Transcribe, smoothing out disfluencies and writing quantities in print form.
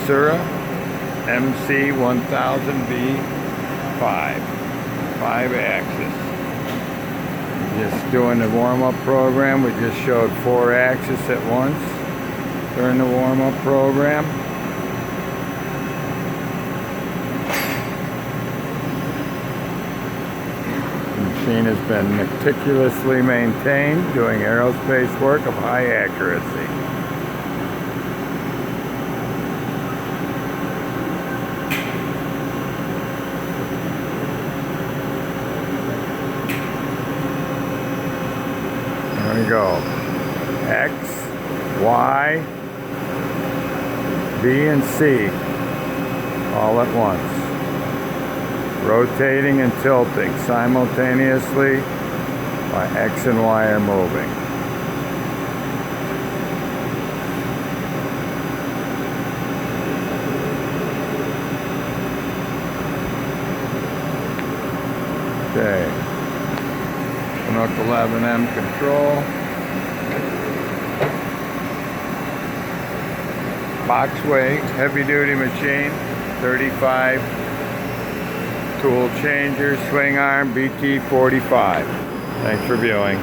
Matsuura MC1000 V5, 5-axis. Just doing the warm-up program. We just showed 4-axis at once during the warm-up program. The machine has been meticulously maintained, doing aerospace work of high accuracy. There we go. X, Y, B, and C all at once. Rotating and tilting simultaneously while X and Y are moving. Okay. Chinook 11M control. Box weight, heavy duty machine, 35 tool changer, swing arm, BT 45. Thanks for viewing.